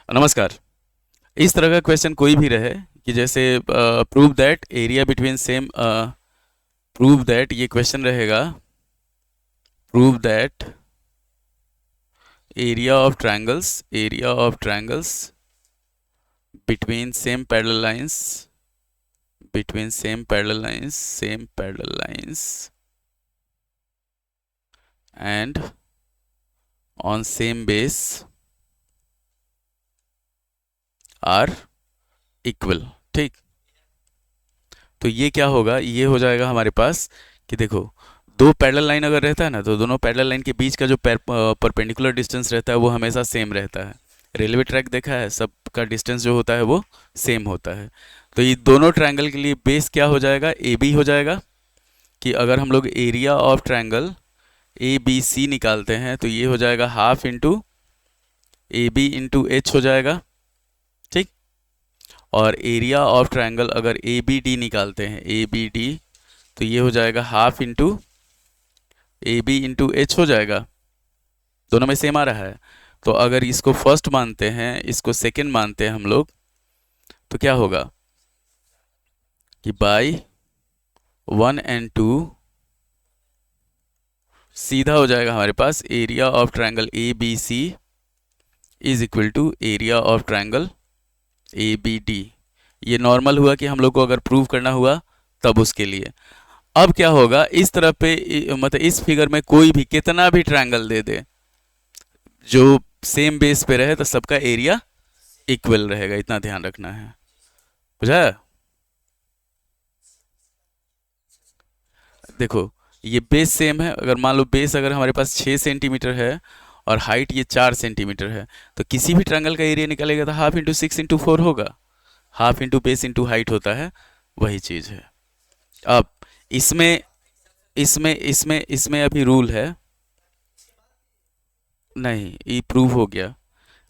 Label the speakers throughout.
Speaker 1: नमस्कार। इस तरह का क्वेश्चन कोई भी रहे कि जैसे prove that area between same, prove that, ये क्वेश्चन रहेगा, prove that area of triangles between same parallel lines, between same parallel lines and on same base are equal. ठीक, तो ये क्या होगा, ये हो जाएगा हमारे पास कि देखो, दो पैरेलल लाइन अगर रहता है ना, तो दोनों पैरेलल लाइन के बीच का जो परपेंडिकुलर डिस्टेंस रहता है वो हमेशा सेम रहता है। रेलवे ट्रैक देखा है, सबका डिस्टेंस जो होता है वो सेम होता है। तो ये दोनों ट्रायंगल के लिए बेस क्या हो जाएगा, ए बी हो जाएगा। कि अगर हम लोग area of triangle A B C निकालते हैं तो ये हो जाएगा half into A B into H हो जाएगा। ठीक, और एरिया ऑफ ट्रायंगल अगर ए बी डी निकालते हैं, ए बी डी, तो ये हो जाएगा half into A B into H हो जाएगा। दोनों में सेम आ रहा है। तो अगर इसको फर्स्ट मानते हैं, इसको सेकंड मानते हैं हम लोग, तो क्या होगा कि बाई 1 and 2 सीधा हो जाएगा हमारे पास area of triangle A B C is equal to area of triangle A B D. ये नॉर्मल हुआ कि हम लोग को अगर प्रूव करना हुआ तब उसके लिए। अब क्या होगा, इस तरह पे मतलब इस फिगर में कोई भी कितना भी ट्रायंगल दे दे, जो सेम बेस पे रहे, तो सबका एरिया इक्वल रहेगा, इतना ध्यान रखना है। बुझा? देखो, ये बेस सेम है। अगर मान लो बेस अगर हमारे पास 6 सेंटीमीटर है और हाइट ये 4 सेंटीमीटर है, तो किसी भी ट्रायंगल का एरिया निकालेगा तो हाफ इंटू 6 इंटू 4 होगा। Half into base into height होता है, वही चीज़ है। अब इसमें इसमें इसमें इसमें अभी रूल है। नहीं, ये प्रूव हो गया।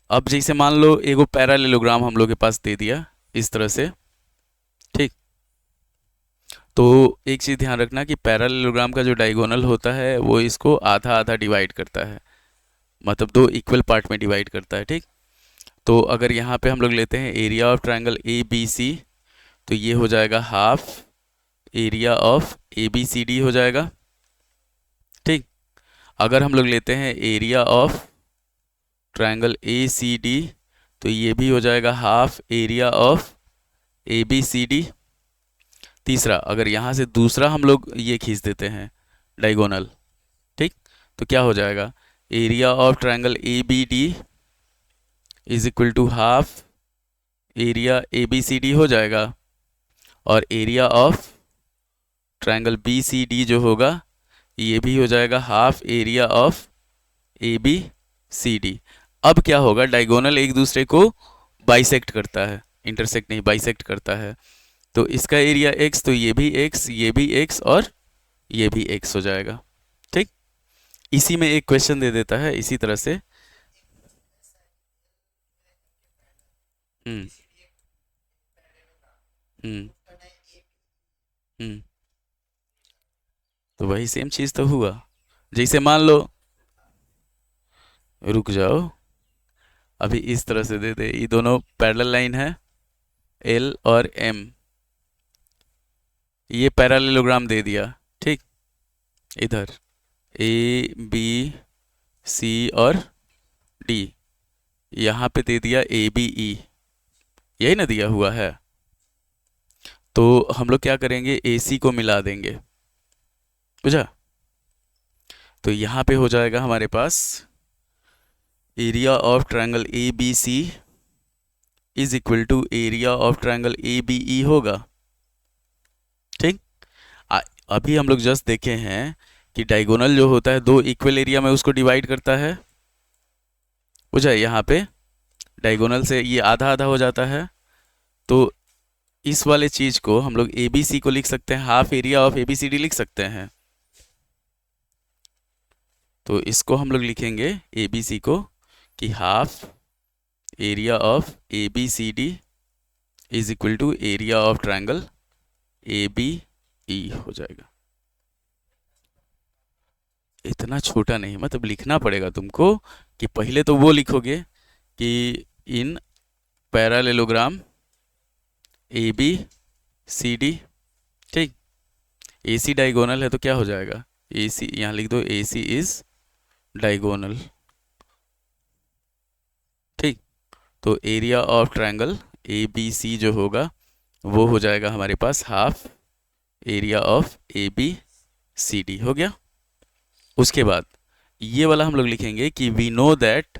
Speaker 1: अब जैसे मान लो एगो पैरालेलोग्राम हम लोग के पास दे दिया इस तरह से। ठीक, तो एक चीज़ ध्यान रखना कि पैरालेलोग्राम का जो डायगोनल होता है वो इसको आधा आधा डिवाइड करता है, मतलब दो इक्वल पार्ट में डिवाइड करता है। ठीक, तो अगर यहाँ पे हम लोग लेते हैं area of triangle A B C, तो ये हो जाएगा half area of A B C D हो जाएगा। ठीक, अगर हम लोग लेते हैं area of triangle A C D, तो ये भी हो जाएगा half area of A B C D. तीसरा, अगर यहाँ से दूसरा हम लोग ये खींच देते हैं डायगोनल, ठीक, तो क्या हो जाएगा, area of triangle A B D is equal to half area A B C D हो जाएगा। और area of triangle B C D जो होगा, ये भी हो जाएगा half area of A B C D. अब क्या होगा, डायगोनल एक दूसरे को बाइसेक्ट करता है, इंटरसेक्ट नहीं, बाइसेक्ट करता है। तो इसका एरिया x, तो ये भी x, ये भी x और ये भी x हो जाएगा। ठीक, इसी में एक क्वेश्चन दे देता है इसी तरह से। हम्म हम्म हम्म तो वही सेम चीज़ तो हुआ। जैसे मान लो, रुक जाओ, अभी इस तरह से दे दे, ये दोनों पैरेलल लाइन है L और M, ये पैरेललोग्राम दे दिया। ठीक, इधर A B C और D, यहाँ पे दे दिया A B E, यही ना दिया हुआ है। तो हम लोग क्या करेंगे, AC को मिला देंगे। बुझा? तो यहाँ पे हो जाएगा हमारे पास area of triangle A B C is equal to area of triangle A B E होगा। ठीक, अभी हम लोग जस्ट देखे हैं कि डायगोनल जो होता है दो इक्वल एरिया में उसको डिवाइड करता है। बुझा? यहाँ पे डायगोनल से ये आधा आधा हो जाता है। तो इस वाले चीज को हम लोग ए बी सी को लिख सकते हैं, half area of A B C D लिख सकते हैं। तो इसको हम लोग लिखेंगे ए बी सी को कि half area of A B C D is equal to area of triangle A B E हो जाएगा। इतना छोटा नहीं, मतलब लिखना पड़ेगा तुमको कि पहले तो वो लिखोगे कि in parallelogram A B C D. ठीक, ए सी डायगोनल है तो क्या हो जाएगा, ए सी यहाँ लिख दो, ए सी इज डायगोनल। ठीक, तो area of triangle A B C जो होगा वो हो जाएगा हमारे पास half area of A B C D. हो गया। उसके बाद ये वाला हम लोग लिखेंगे कि we know that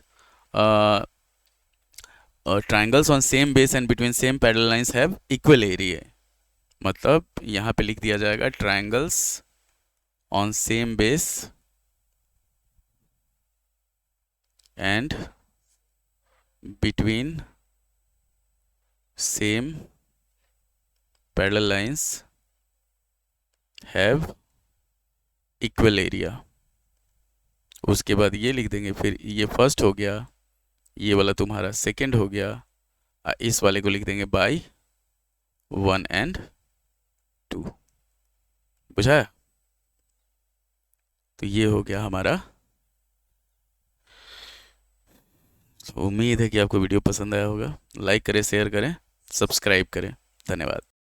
Speaker 1: triangles on same base and between same parallel lines have equal area. मतलब यहाँ पे लिख दिया जाएगा triangles on same base and between same parallel lines have equal area. उसके बाद ये लिख देंगे, फिर ये फर्स्ट हो गया, ये वाला तुम्हारा सेकंड हो गया, इस वाले को लिख देंगे बाय 1 एंड 2। बुझा? तो ये हो गया हमारा। उम्मीद है कि आपको वीडियो पसंद आया होगा। लाइक करें, शेयर करें, सब्सक्राइब करें। धन्यवाद।